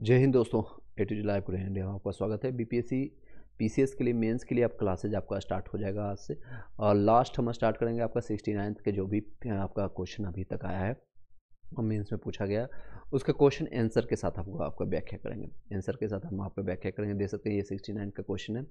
जय हिंद दोस्तों। ए to live पूरे इंडिया में आपका स्वागत है। बीपीएससी पीसीएस के लिए मेंस के लिए आप क्लासेज आपका स्टार्ट हो जाएगा आज से, और लास्ट हम स्टार्ट करेंगे आपका 69th के जो भी आपका क्वेश्चन अभी तक आया है और मेंस में पूछा गया, उसका क्वेश्चन आंसर के साथ आपको आपका व्याख्या करेंगे। आंसर के साथ हम आपको व्याख्या करेंगे। देख सकते हैं ये 69 का क्वेश्चन है।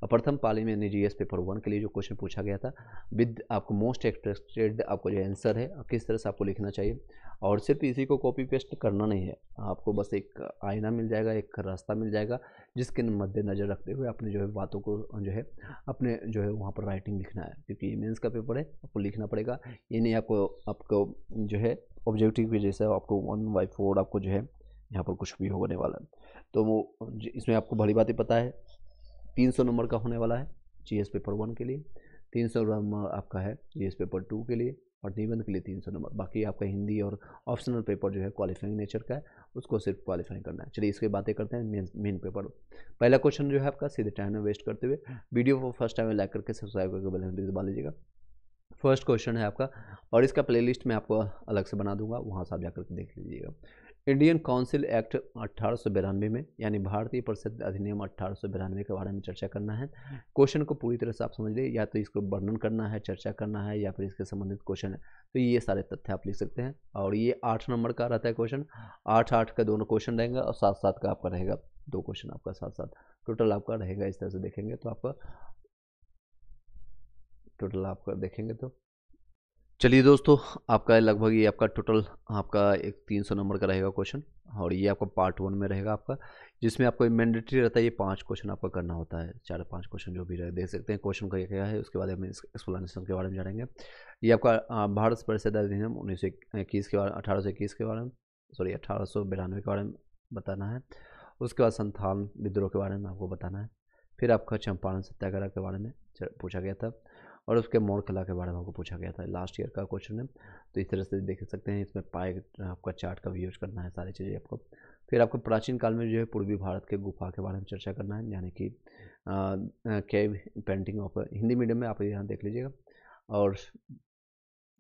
प्रथम पाली में यानी जीएस पेपर 1 के लिए जो क्वेश्चन पूछा गया था, विद आपको मोस्ट एक्सपेक्टेड आपको जो आंसर है किस तरह से आपको लिखना चाहिए। और सिर्फ इसी को कॉपी पेस्ट करना नहीं है, आपको बस एक आईना मिल जाएगा, एक रास्ता मिल जाएगा, जिसके मद्देनज़र रखते हुए अपने जो है बातों को जो है अपने जो है वहाँ पर राइटिंग लिखना है, क्योंकि मेंस का पेपर है, आपको लिखना पड़ेगा। ये नहीं आपको आपको जो है ऑब्जेक्टिव की जैसे आपको 1/4 आपको जो है यहाँ पर कुछ भी होने वाला है। तो वो इसमें आपको बड़ी बात ही पता है 300 नंबर का होने वाला है जीएस पेपर 1 के लिए, 300 नंबर आपका है जीएस पेपर 2 के लिए, और निबंध के लिए 300 नंबर। बाकी आपका हिंदी और ऑप्शनल पेपर जो है क्वालिफाइंग नेचर का है, उसको सिर्फ क्वालिफाई करना है। चलिए इसके बातें करते हैं मेन पेपर। पहला क्वेश्चन जो है आपका, सीधे टाइम में वेस्ट करते हुए वीडियो को फर्स्ट टाइम में लाइक करके सब्सक्राइब करके बेल घंटी दबा लीजिएगा। फर्स्ट क्वेश्चन है आपका, और इसका प्लेलिस्ट मैं आपको अलग से बना दूंगा, वहाँ से आप जाकर के देख लीजिएगा। इंडियन काउंसिल एक्ट 1892 में, यानी भारतीय परिषद अधिनियम 1892 के बारे में चर्चा करना है। क्वेश्चन को पूरी तरह से आप समझ लीजिए, या तो इसको वर्णन करना है, चर्चा करना है, या फिर इसके संबंधित क्वेश्चन है, तो ये सारे तथ्य आप लिख सकते हैं। और ये 8 नंबर का रहता है क्वेश्चन, 8 का दोनों क्वेश्चन रहेंगे, और 7 का आपका रहेगा 2 क्वेश्चन आपका 7 टोटल आपका रहेगा। इस तरह से देखेंगे तो आपका टोटल आपका देखेंगे तो चलिए दोस्तों, आपका लगभग ये आपका टोटल आपका एक 300 नंबर का रहेगा क्वेश्चन, और ये आपका पार्ट 1 में रहेगा आपका, जिसमें आपको मैंडेटरी रहता है ये 5 क्वेश्चन आपका करना होता है। 4-5 क्वेश्चन जो भी रहे देख सकते हैं क्वेश्चन का क्या है, उसके बाद हम एक्सप्लेनेशन के बारे में जानेंगे। ये आपका भारत परिषद अधिनियम 1921 के बारे 1821 के बारे में, सॉरी 1892 के बारे में बताना है। उसके बाद संथाल विद्रोह के बारे में आपको बताना है। फिर आपका चंपारण सत्याग्रह के बारे में पूछा गया था, और उसके मोड़ कला के बारे में आपको पूछा गया था। लास्ट ईयर का क्वेश्चन है, तो इस तरह से देख सकते हैं। इसमें पाए आपका चार्ट का भी यूज करना है, सारी चीज़ें आपको। फिर आपको प्राचीन काल में जो है पूर्वी भारत के गुफा के बारे में चर्चा करना है, यानी कि cave painting of Hindi medium में आप यहाँ देख लीजिएगा। और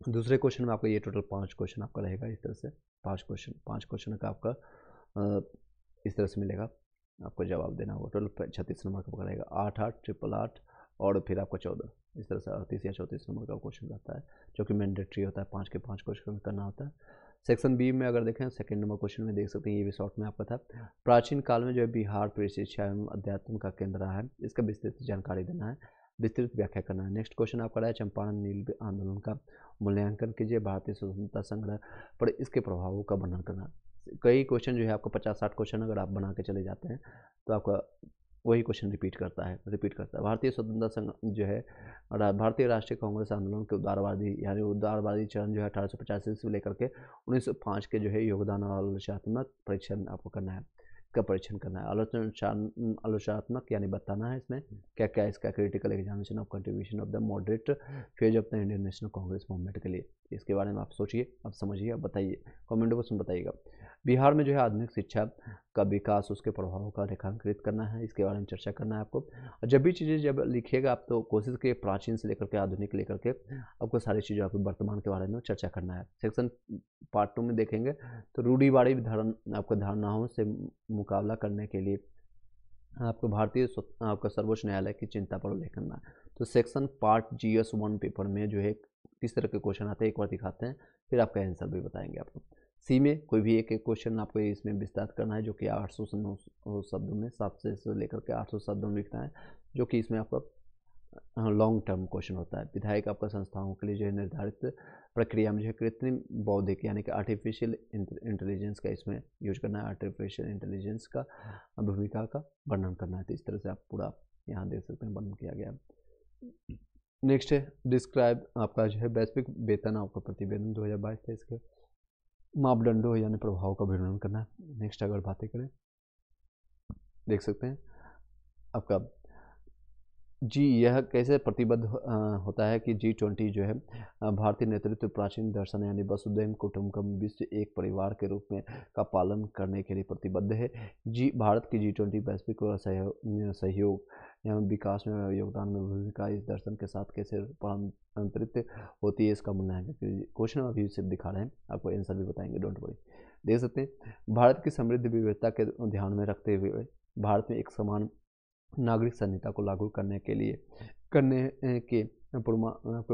दूसरे क्वेश्चन में आपका ये टोटल 5 क्वेश्चन आपका रहेगा। इस तरह से 5 क्वेश्चन का आपका इस तरह से मिलेगा, आपको जवाब देना होगा। टोटल 36 नंबर का रहेगा, 8 और फिर आपका 14, इस तरह से 38 या 34 नंबर का क्वेश्चन रहता है, जो कि मैंडेटरी होता है। 5 के 5 क्वेश्चन करना होता है। सेक्शन बी में अगर देखें, सेकंड नंबर क्वेश्चन में देख सकते हैं, ये भी शॉर्ट में आपका था। प्राचीन काल में जो है बिहार शिक्षा एवं अध्यात्म का केंद्र रहा है, इसका विस्तृत जानकारी देना है, विस्तृत व्याख्या करना है। नेक्स्ट क्वेश्चन आपका रहा है चंपारण नील आंदोलन का मूल्यांकन कीजिए, भारतीय स्वतंत्रता संग्राम पर इसके प्रभावों का वर्णन करना। कई क्वेश्चन जो है आपका 50-60 क्वेश्चन अगर आप बना के चले जाते हैं, तो आपका वही क्वेश्चन रिपीट करता है। भारतीय स्वतंत्रता संघ जो है भारतीय राष्ट्रीय कांग्रेस आंदोलन के उदारवादी, यानी उदारवादी चरण जो है 1885 से लेकर के 1905 के जो है योगदान और आलोचनात्मक परीक्षण आपको करना है, का परीक्षण करना है। आलोचनात्मक यानी बताना है इसमें क्या क्या इसका critical examination of contribution of the moderate phase of the Indian national Congress movement के लिए। इसके बारे में आप सोचिए, आप समझिए, आप बताइए, कमेंट बॉक्स में बताइएगा। बिहार में जो है आधुनिक शिक्षा का विकास, उसके प्रभावों का रेखांकित करना है, इसके बारे में चर्चा करना है आपको। और जब भी चीज़ें जब लिखिएगा आप, तो कोशिश करिए प्राचीन से लेकर के आधुनिक लेकर के आपको सारी चीज़ें आपको वर्तमान के बारे में चर्चा करना है। सेक्शन पार्ट 2 में देखेंगे तो रूढ़िवादी आपको धारणाओं से मुकाबला करने के लिए आपको भारतीय आपका सर्वोच्च न्यायालय की चिंता पर उल्लेख करना है। तो सेक्शन पार्ट जीएस 1 पेपर में जो है किस तरह के क्वेश्चन आते हैं एक बार दिखाते हैं, फिर आपका आंसर भी बताएंगे आपको। सी में कोई भी एक क्वेश्चन आपको इसमें विस्तार करना है, जो कि 800 से 900 शब्दों में, 7 से लेकर के 800 शब्दों में लिखना है, जो कि इसमें आपका लॉन्ग टर्म क्वेश्चन होता है। विधायक आपका संस्थाओं के लिए जो है निर्धारित प्रक्रिया में जो है कृत्रिम बौद्धिक यानी कि आर्टिफिशियल इंटेलिजेंस का इसमें यूज करना है, आर्टिफिशियल इंटेलिजेंस का भूमिका का वर्णन करना है। तो इस तरह से आप पूरा यहाँ देख सकते हैं वर्णन किया गया। नेक्स्ट है डिस्क्राइब आपका जो है वैश्विक वेतन आपका प्रतिवेदन 2022-23 के मापदंडों यानी प्रभाव का वर्णन करना है। नेक्स्ट अगर बातें करें, देख सकते हैं आपका जी, यह कैसे प्रतिबद्ध होता है कि G20 जो है भारतीय नेतृत्व प्राचीन दर्शन यानी वसुधैव कुटुंबकम विश्व एक परिवार के रूप में का पालन करने के लिए प्रतिबद्ध है। भारत की G20 वैश्विक सहयोग एवं विकास में योगदान में भूमिका इस दर्शन के साथ कैसे रूपांतरित होती है, इसका मानना है। क्योंकि क्वेश्चन अभी सिर्फ दिखा रहे हैं, आपको आंसर भी बताएंगे, डोंट वरी। देख सकते हैं, भारत की समृद्ध विविधता के ध्यान में रखते हुए भारत में एक समान नागरिक संहिता को लागू करने के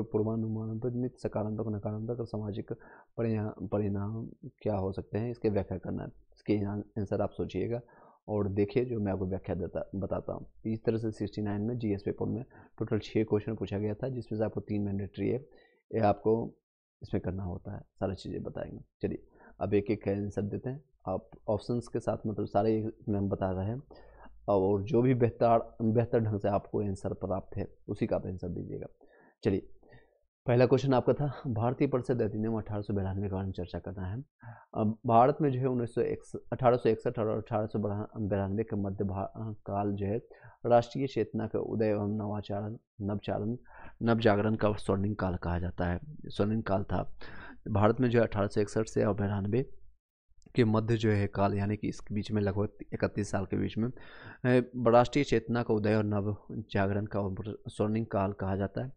पूर्वानुमानित सकारात्मक नकारात्मक और सामाजिक परिणाम क्या हो सकते हैं, इसके व्याख्या करना है। इसके आंसर आप सोचिएगा और देखिए जो मैं आपको व्याख्या बताता हूँ। इस तरह से 69 में जीएस पेपर में टोटल 6 क्वेश्चन पूछा गया था, जिसमें से आपको 3 मैंडेटरी है, ये आपको इसमें करना होता है, सारी चीज़ें बताएंगे। चलिए अब एक एक आंसर देते हैं। आप ऑप्शंस के साथ मतलब सारे इसमें हम बता रहे हैं, और जो भी बेहतर ढंग से आपको आंसर प्राप्त है उसी का आप आंसर दीजिएगा। चलिए पहला क्वेश्चन आपका था, भारतीय परिषद अधिनियम 1892 के बारे में चर्चा करना है। अब भारत में जो है 1861 और 1892 के मध्य काल जो है राष्ट्रीय चेतना का उदय एवं नवजागरण का स्वर्णिम काल कहा जाता है। स्वर्णिम काल था भारत में जो है 1861 से 92 के मध्य जो है काल, यानी कि इसके बीच में लगभग 31 साल के बीच में राष्ट्रीय चेतना का उदय और नव जागरण का स्वर्णिम काल कहा जाता है।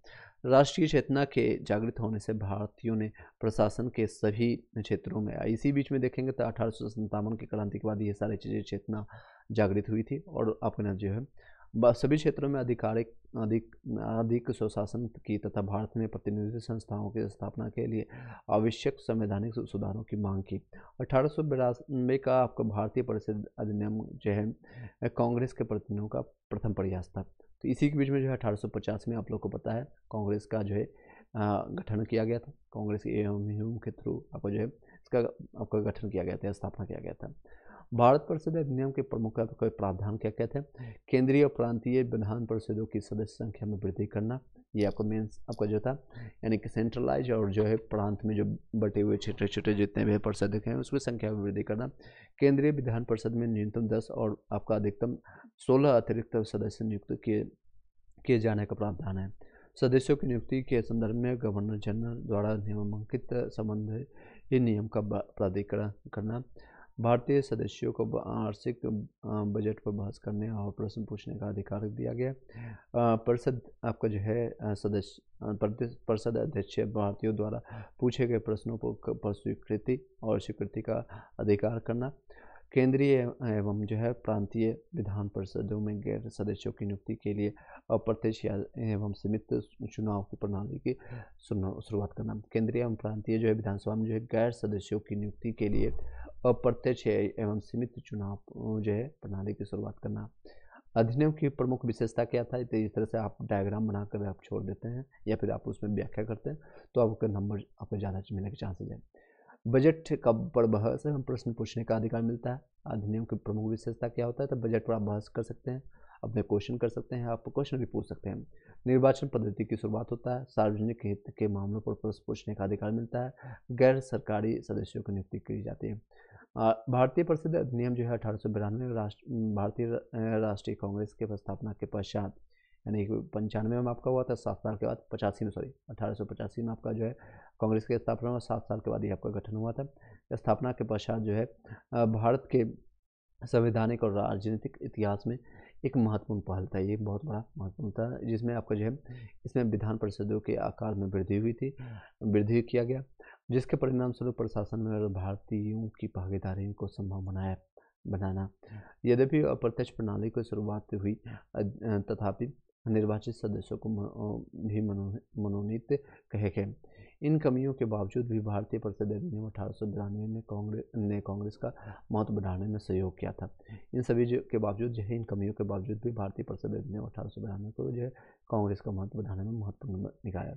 राष्ट्रीय चेतना के जागृत होने से भारतीयों ने प्रशासन के सभी क्षेत्रों में, इसी बीच में देखेंगे तो 1857 की क्रांति के बाद ये सारी चीज़ें चेतना जागृत हुई थी, और अपना जो है सभी क्षेत्रों में अधिक स्वशासन की तथा भारत में प्रतिनिधि संस्थाओं की स्थापना के लिए आवश्यक संवैधानिक सुधारों की मांग की। 1892 का आपका भारतीय परिषद अधिनियम जो है कांग्रेस के प्रतिनिधियों का प्रथम प्रयास था। तो इसी के बीच में जो है 1850 में आप लोग को पता है कांग्रेस का जो है गठन किया गया था। कांग्रेस एवं के थ्रू आपको जो है इसका आपका गठन किया गया था, स्थापना किया गया था। भारत परिषद अधिनियम के प्रमुख प्रावधान क्या क्या थे? केंद्रीय और प्रांतीय विधान परिषदों की सदस्य संख्या में वृद्धि करना, ये आपको मेन आपका जो था, यानी कि सेंट्रलाइज और जो है प्रांत में जो बटे हुए छोटे छोटे जितने भी परिषद हैं उसकी संख्या में वृद्धि करना। केंद्रीय विधान परिषद में न्यूनतम 10 और आपका अधिकतम 16 अतिरिक्त सदस्य नियुक्त किए जाने का प्रावधान है। सदस्यों की नियुक्ति के संदर्भ में गवर्नर जनरल द्वारा नियमांकित संबंध नियम का प्राधिकरण करना। भारतीय सदस्यों को वार्षिक बजट पर बहस करने और प्रश्न पूछने का अधिकार दिया गया। परिषद आपका जो है परिषद अध्यक्ष भारतीयों द्वारा पूछे गए प्रश्नों पर स्वीकृति का अधिकार करना। केंद्रीय एवं जो है प्रांतीय विधान परिषदों में गैर सदस्यों की नियुक्ति के लिए अप्रत्यक्ष एवं सीमित चुनाव की प्रणाली की शुरुआत करना। केंद्रीय एवं प्रांतीय जो है विधानसभा में जो है गैर सदस्यों की नियुक्ति के लिए अप्रत्यक्ष एवं सीमित चुनाव जो है प्रणाली की शुरुआत करना। अधिनियम की प्रमुख विशेषता क्या था? तो इस तरह से आप डायग्राम बनाकर आप छोड़ देते हैं या फिर आप उसमें व्याख्या करते हैं तो आपका नंबर आपको ज़्यादा मिलने के चांसेस है। बजट का पर बहस हम प्रश्न पूछने का अधिकार मिलता है। अधिनियम की प्रमुख विशेषता क्या होता है? तो बजट पर आप बहस कर सकते हैं, अपने क्वेश्चन कर सकते हैं, आप क्वेश्चन भी पूछ सकते हैं। निर्वाचन पद्धति की शुरुआत होता है। सार्वजनिक हित के मामलों पर प्रश्न पूछने का अधिकार मिलता है। गैर सरकारी सदस्यों की नियुक्ति की जाती है। भारतीय परिषद अधिनियम जो है 1892 भारतीय राष्ट्रीय कांग्रेस के स्थापना के पश्चात, यानी 95 में आपका हुआ था, 7 साल के बाद 1885 में आपका जो है कांग्रेस की स्थापना हुआ, 7 साल के बाद ही आपका गठन हुआ था। स्थापना के पश्चात जो है भारत के संवैधानिक और राजनीतिक इतिहास में एक महत्वपूर्ण पहल था, ये बहुत बड़ा महत्वपूर्ण था, जिसमें आपका जो है इसमें विधान परिषदों के आकार में वृद्धि हुई थी, वृद्धि किया गया, जिसके परिणाम स्वरूप प्रशासन में भारतीयों की भागीदारी को संभव बनाना। यद्यपि अप्रत्यक्ष प्रणाली की शुरुआत हुई तथापि निर्वाचित सदस्यों को भी मनोनीत कहे गए। इन कमियों के बावजूद भी भारतीय परिषद अधिनियम 1892 में कांग्रेस का महत्व बढ़ाने में सहयोग किया था। इन सभी के बावजूद जो है, इन कमियों के बावजूद भी भारतीय परिषद अधिनियम 1892 को जो है कांग्रेस का महत्व बढ़ाने में महत्वपूर्ण निकाया।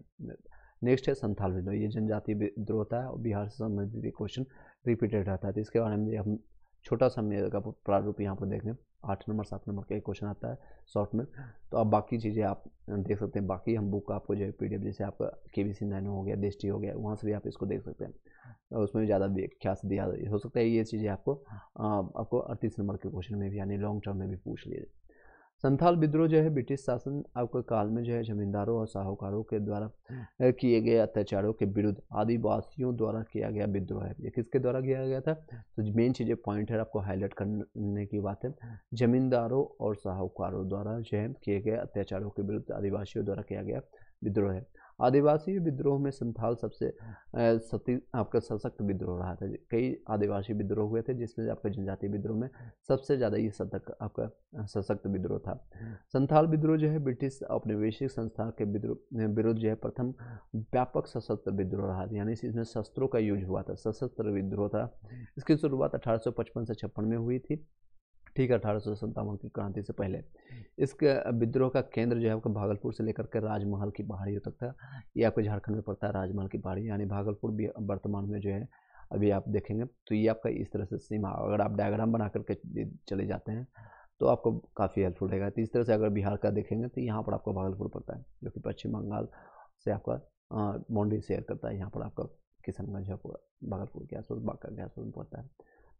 नेक्स्ट है संथाल विद्रोह। ये जनजातीय विद्रोह होता है और बिहार से संबंधित क्वेश्चन रिपीटेड रहता है, तो इसके बारे में हम छोटा सा मेरा प्रारूप यहाँ पर देखने 8 नंबर 7 नंबर का एक क्वेश्चन आता है शॉर्ट में, तो आप बाकी चीज़ें आप देख सकते हैं। बाकी हम बुक आपको जो है PDF जैसे आपका KBC नैनो हो गया, देशटी हो गया, वहाँ से भी आप इसको देख सकते हैं, और उसमें ज़्यादा व्याख्या से दिया हो सकता है ये चीज़ें आपको 38 नंबर के क्वेश्चन में भी यानी लॉन्ग टर्म में भी पूछ लिए। संथाल विद्रोह जो है ब्रिटिश शासन आपके काल में जो है जमींदारों और साहूकारों के द्वारा किए गए अत्याचारों के विरुद्ध आदिवासियों द्वारा किया गया विद्रोह है। ये किसके द्वारा किया गया था? तो मेन चीज़ें पॉइंट है आपको हाईलाइट करने की बात है, जमींदारों और साहूकारों द्वारा जो है किए गए अत्याचारों के विरुद्ध आदिवासियों द्वारा किया गया विद्रोह है। आदिवासी विद्रोह में संथाल सबसे आपका सशक्त विद्रोह रहा था। कई आदिवासी विद्रोह हुए थे जिसमें आपका जनजातीय विद्रोह में सबसे ज़्यादा ये आपका सशक्त विद्रोह था। संथाल विद्रोह जो है ब्रिटिश औपनिवेशिक संस्था के विरुद्ध जो है प्रथम व्यापक सशस्त्र विद्रोह रहा, यानी इसमें शस्त्रों का यूज हुआ था, सशस्त्र विद्रोह था। इसकी शुरुआत 1855 से 56 में हुई थी, ठीक है, 1857 की क्रांति से पहले। इसके विद्रोह का केंद्र जो है आपका भागलपुर से लेकर के राजमहल की पहाड़ियों तक था। ये आपको झारखंड में पड़ता है, राजमहल की पहाड़ी, यानी भागलपुर भी वर्तमान में जो है अभी आप देखेंगे तो ये आपका इस तरह से सीमा, अगर आप डायग्राम बना करके चले जाते हैं तो आपको काफ़ी हेल्पफुल रहेगा। तो इस तरह से अगर बिहार का देखेंगे तो यहाँ पर आपका भागलपुर पड़ता है, जो कि पश्चिम बंगाल से आपका बाउंड्री शेयर करता है। यहाँ पर आपका किशनगंज आपका भागलपुर के आसपास, बांका के आसपास पड़ता है।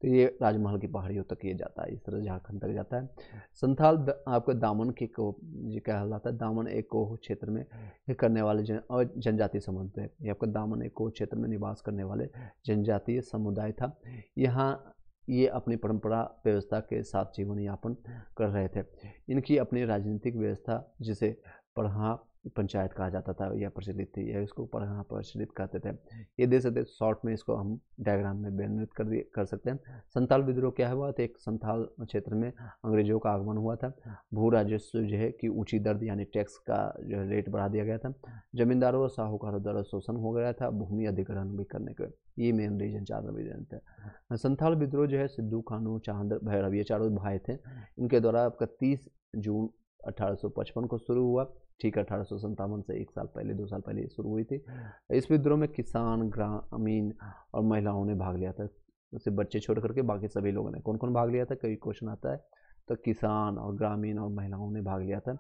तो ये राजमहल की पहाड़ियों तक ये जाता है, इस तरह झारखंड तक जाता है। संथाल आपका दामन के को जी कहलाता है। दामन एक कोह क्षेत्र में करने वाले जनजातीय समुदाय है। ये आपका दामन एक कोह क्षेत्र में निवास करने वाले जनजातीय समुदाय था। यहाँ ये अपनी परंपरा व्यवस्था के साथ जीवन यापन कर रहे थे। इनकी अपनी राजनीतिक व्यवस्था, जिसे पढ़ा पंचायत कहा जाता था, यह प्रचलित थी, या इसको पढ़ा प्रचलित कहते थे। ये दे सकते शॉर्ट में इसको हम डायग्राम में वर्णित कर सकते हैं। संथाल विद्रोह क्या हुआ था? एक संथाल क्षेत्र में अंग्रेजों का आगमन हुआ था। भू राजस्व जो है कि ऊंची दर यानी टैक्स का जो है रेट बढ़ा दिया गया था। जमींदारों और साहूकारों द्वारा शोषण हो गया था, भूमि अधिग्रहण भी करने के। ये मेन रीजन, 4 रीजन थे। संथाल विद्रोह जो है सिद्धू कानू चांद भैरव, ये चारों भाई थे, इनके द्वारा आपका 30 जून 1855 को शुरू हुआ, ठीक है। 1857 से 1 साल पहले, 2 साल पहले शुरू हुई थी। इस विद्रोह में किसान, ग्रामीण और महिलाओं ने भाग लिया था। उसे बच्चे छोड़ करके बाकी सभी लोगों ने। कौन कौन भाग लिया था? कई क्वेश्चन आता है। तो किसान और ग्रामीण और महिलाओं ने भाग लिया था।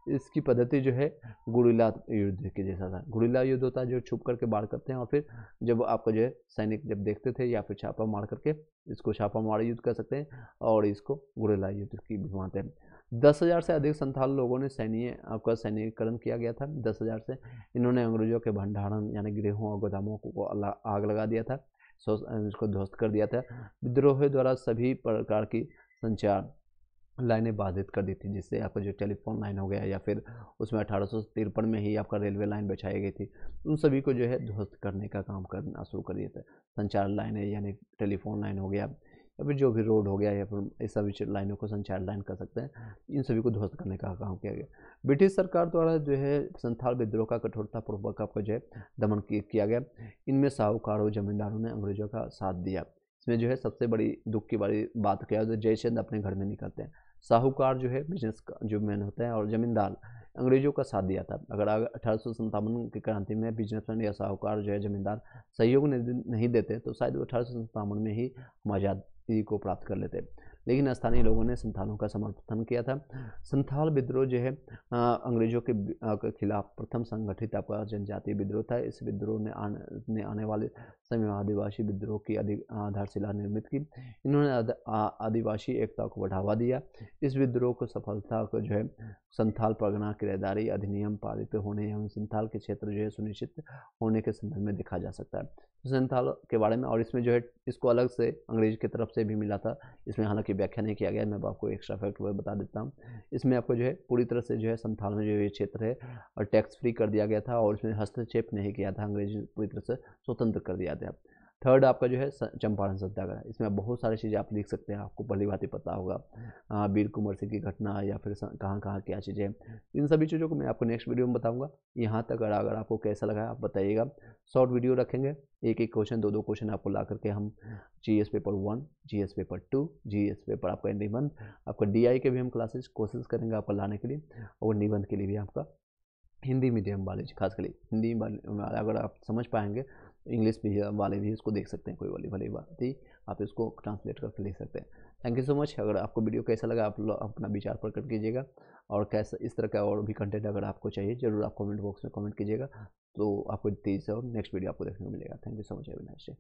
इसकी पद्धति जो है गुरिल्ला युद्ध के जैसा था। गुरिल्ला युद्ध होता है जो छुप करके वार करते हैं, और फिर जब आपका जो है सैनिक जब देखते थे, या फिर छापा मार करके, इसको छापा मार युद्ध कर सकते हैं, और इसको गुरिल्ला युद्ध की भी मानते हैं। 10,000 से अधिक संथाल लोगों ने आपका सैनिकीकरण किया गया था। 10,000 से इन्होंने अंग्रेजों के भंडारण यानी गृहों और गोदामों को आग लगा दिया था, इसको ध्वस्त कर दिया था। विद्रोह द्वारा सभी प्रकार की संचार लाइनें बाधित कर दी थी, जिससे आपका जो टेलीफोन लाइन हो गया, या फिर उसमें 1853 में ही आपका रेलवे लाइन बिछाई गई थी, उन सभी को जो है ध्वस्त करने का काम करना शुरू कर दिया था। संचार लाइनें यानी टेलीफोन लाइन हो गया, या फिर जो भी रोड हो गया, या फिर इस सभी लाइनों को संचार लाइन कर सकते हैं, इन सभी को ध्वस्त करने का काम किया गया। ब्रिटिश सरकार द्वारा जो है संथाल विद्रोह का कठोरतापूर्वक आपका जो है दमन किया गया। इनमें साहूकारों, जमींदारों ने अंग्रेजों का साथ दिया। इसमें जो है सबसे बड़ी दुख की बड़ी बात क्या है, जयचंद अपने घर में निकलते हैं। साहूकार जो है बिजनेस जो मैन होते हैं, और जमींदार अंग्रेजों का साथ दिया था। अगर 1857 की क्रांति में बिजनेसमैन या साहूकार जो है जमींदार सहयोग नहीं देते, तो शायद वो 1857 में ही हम आज़ादी को प्राप्त कर लेते। लेकिन स्थानीय लोगों ने संथालों का समर्थन किया था। संथाल विद्रोह जो है अंग्रेजों के खिलाफ प्रथम संगठित आपका जनजातीय विद्रोह था। इस विद्रोह ने आने वाले समय में आदिवासी विद्रोह की आधारशिला निर्मित की। इन्होंने आदिवासी एकता को बढ़ावा दिया। इस विद्रोह को सफलता को जो है संथाल परगना किराएदारी अधिनियम पारित होने एवं संथाल के क्षेत्र जो है सुनिश्चित होने के संदर्भ में देखा जा सकता है। तो संथाल के बारे में, और इसमें जो है इसको अलग से अंग्रेज की तरफ से भी मिला था। इसमें हालांकि व्याख्या नहीं किया गया, मैं आपको एक्स्ट्रा फैक्ट बता देता हूँ। इसमें आपको जो है पूरी तरह से जो है संथाल में जो ये क्षेत्र है और टैक्स फ्री कर दिया गया था, और इसमें हस्तक्षेप नहीं किया था, अंग्रेज पूरी तरह से स्वतंत्र कर दिया था। थर्ड आपका जो है चंपारण सत्याग्रह। इसमें बहुत सारी चीज़ें आप लिख सकते हैं, आपको भली बात ही पता होगा, वीर कुंवर सिंह की घटना, या फिर कहाँ कहाँ क्या चीज़ें, इन सभी चीज़ों को मैं आपको नेक्स्ट वीडियो में बताऊंगा। यहाँ तक अगर आपको कैसा लगा आप बताइएगा। शॉर्ट वीडियो रखेंगे, एक क्वेश्चन, दो क्वेश्चन आपको ला करके हम GS paper 1, GS paper 2, GS paper आपका निबंध, आपका DI के भी हम क्लासेस कोशिश करेंगे आपको लाने के लिए, और निबंध के लिए भी आपका हिंदी मीडियम वाले, खासकर हिंदी वाले अगर आप समझ पाएंगे, इंग्लिश भी वाले भी इसको देख सकते हैं, कोई वाली भली बात ही, आप इसको ट्रांसलेट करके लिख सकते हैं। Thank you so much. अगर आपको वीडियो कैसा लगा आप अपना विचार प्रकट कीजिएगा, और कैसा इस तरह का और भी कंटेंट अगर आपको चाहिए जरूर आप कमेंट बॉक्स में कमेंट कीजिएगा, तो आपको तेज़ी से और नेक्स्ट वीडियो आपको देखने को मिलेगा। Thank you so much, have a nice day.